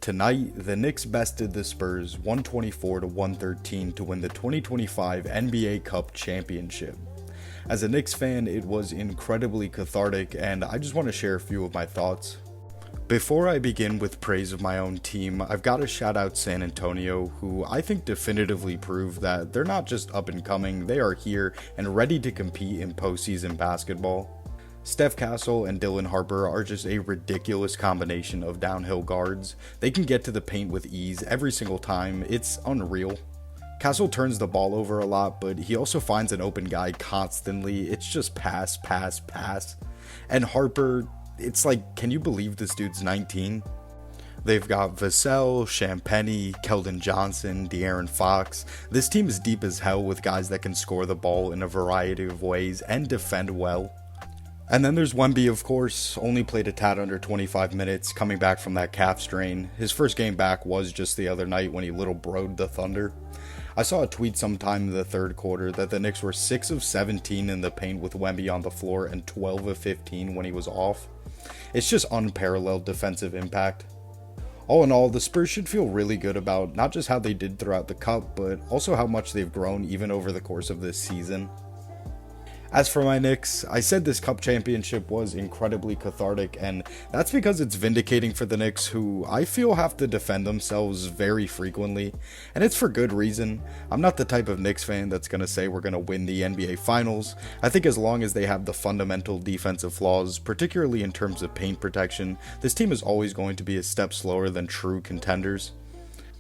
Tonight, the Knicks bested the Spurs 124-113 to win the 2025 NBA Cup championship. As a Knicks fan, it was incredibly cathartic, and I just want to share a few of my thoughts. Before I begin with praise of my own team, I've got to shout out San Antonio, who I think definitively proved that they're not just up and coming, they are here and ready to compete in postseason basketball. Steph Castle and Dylan Harper are just a ridiculous combination of downhill guards. They can get to the paint with ease every single time. It's unreal. Castle turns the ball over a lot, but he also finds an open guy constantly. It's just pass, pass, pass. And Harper, it's like, can you believe this dude's 19? They've got Vassell, Champagnie, Keldon Johnson, De'Aaron Fox. This team is deep as hell with guys that can score the ball in a variety of ways and defend well. And then there's Wemby, of course, only played a tad under 25 minutes, coming back from that calf strain. His first game back was just the other night when he little broed the Thunder. I saw a tweet sometime in the third quarter that the Knicks were 6 of 17 in the paint with Wemby on the floor and 12 of 15 when he was off. It's just unparalleled defensive impact. All in all, the Spurs should feel really good about not just how they did throughout the Cup, but also how much they've grown even over the course of this season. As for my Knicks, I said this Cup championship was incredibly cathartic, and that's because it's vindicating for the Knicks, who I feel have to defend themselves very frequently, and it's for good reason. I'm not the type of Knicks fan that's going to say we're going to win the NBA Finals. I think as long as they have the fundamental defensive flaws, particularly in terms of paint protection, this team is always going to be a step slower than true contenders.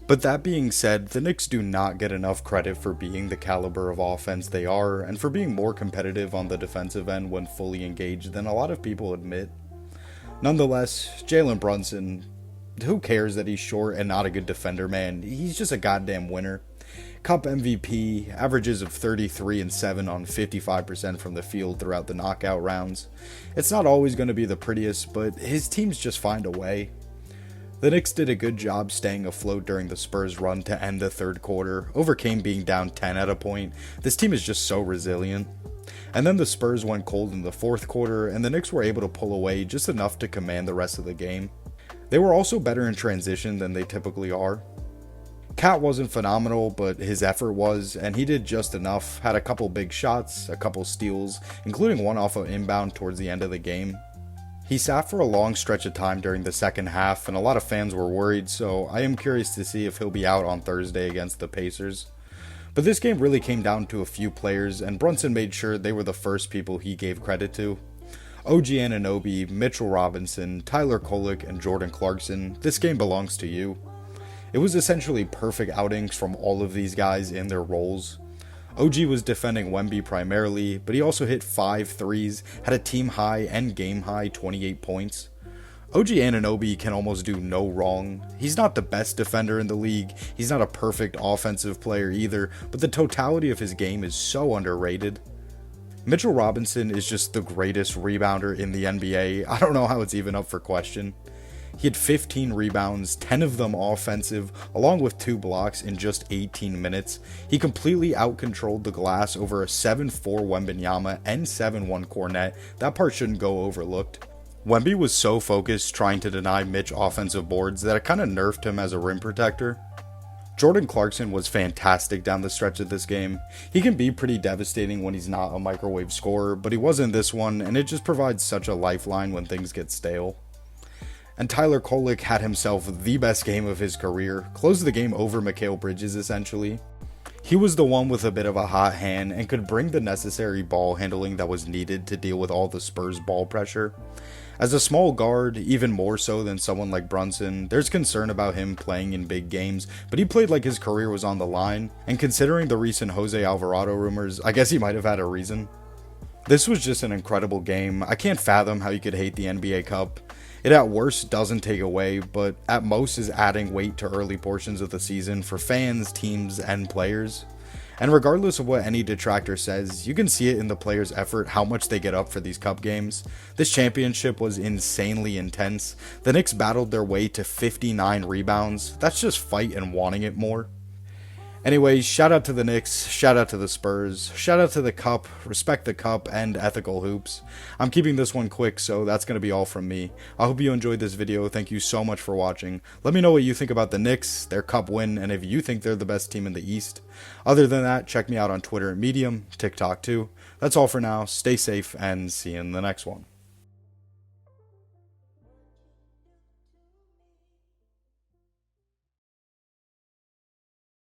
But that being said, the Knicks do not get enough credit for being the caliber of offense they are, and for being more competitive on the defensive end when fully engaged than a lot of people admit. Nonetheless, Jalen Brunson, who cares that he's short and not a good defender, man? He's just a goddamn winner. Cup MVP, averages of 33 and 7 on 55% from the field throughout the knockout rounds. It's not always going to be the prettiest, but his teams just find a way. The Knicks did a good job staying afloat during the Spurs run to end the third quarter, overcame being down 10 at a point. This team is just so resilient. And then the Spurs went cold in the fourth quarter, and the Knicks were able to pull away just enough to command the rest of the game. They were also better in transition than they typically are. Cat wasn't phenomenal, but his effort was, and he did just enough, had a couple big shots, a couple steals, including one off of inbound towards the end of the game. He sat for a long stretch of time during the second half, and a lot of fans were worried, so I am curious to see if he'll be out on Thursday against the Pacers. But this game really came down to a few players, and Brunson made sure they were the first people he gave credit to. OG Anunoby, Mitchell Robinson, Tyler Kolek, and Jordan Clarkson, this game belongs to you. It was essentially perfect outings from all of these guys in their roles. OG was defending Wemby primarily, but he also hit 5 threes, had a team high and game high 28 points. OG Anunoby can almost do no wrong. He's not the best defender in the league, he's not a perfect offensive player either, but the totality of his game is so underrated. Mitchell Robinson is just the greatest rebounder in the NBA. I don't know how it's even up for question. He had 15 rebounds, 10 of them offensive, along with 2 blocks in just 18 minutes. He completely outcontrolled the glass over a 7-4 Wembanyama and 7-1 Cornet. That part shouldn't go overlooked. Wemby was so focused trying to deny Mitch offensive boards that it kind of nerfed him as a rim protector. Jordan Clarkson was fantastic down the stretch of this game. He can be pretty devastating when he's not a microwave scorer, but he wasn't this one, and it just provides such a lifeline when things get stale. And Tyler Kolek had himself the best game of his career, closed the game over Mikal Bridges essentially. He was the one with a bit of a hot hand and could bring the necessary ball handling that was needed to deal with all the Spurs ball pressure. As a small guard, even more so than someone like Brunson, there's concern about him playing in big games, but he played like his career was on the line, and considering the recent Jose Alvarado rumors, I guess he might have had a reason. This was just an incredible game. I can't fathom how you could hate the NBA Cup. It at worst doesn't take away, but at most is adding weight to early portions of the season for fans, teams, and players. And regardless of what any detractor says, you can see it in the players' effort how much they get up for these cup games. This championship was insanely intense. The Knicks battled their way to 59 rebounds. That's just fight and wanting it more. Anyways, shout out to the Knicks, shout out to the Spurs, shout out to the Cup, respect the Cup, and ethical hoops. I'm keeping this one quick, so that's going to be all from me. I hope you enjoyed this video. Thank you so much for watching. Let me know what you think about the Knicks, their Cup win, and if you think they're the best team in the East. Other than that, check me out on Twitter and Medium, TikTok too. That's all for now. Stay safe, and see you in the next one.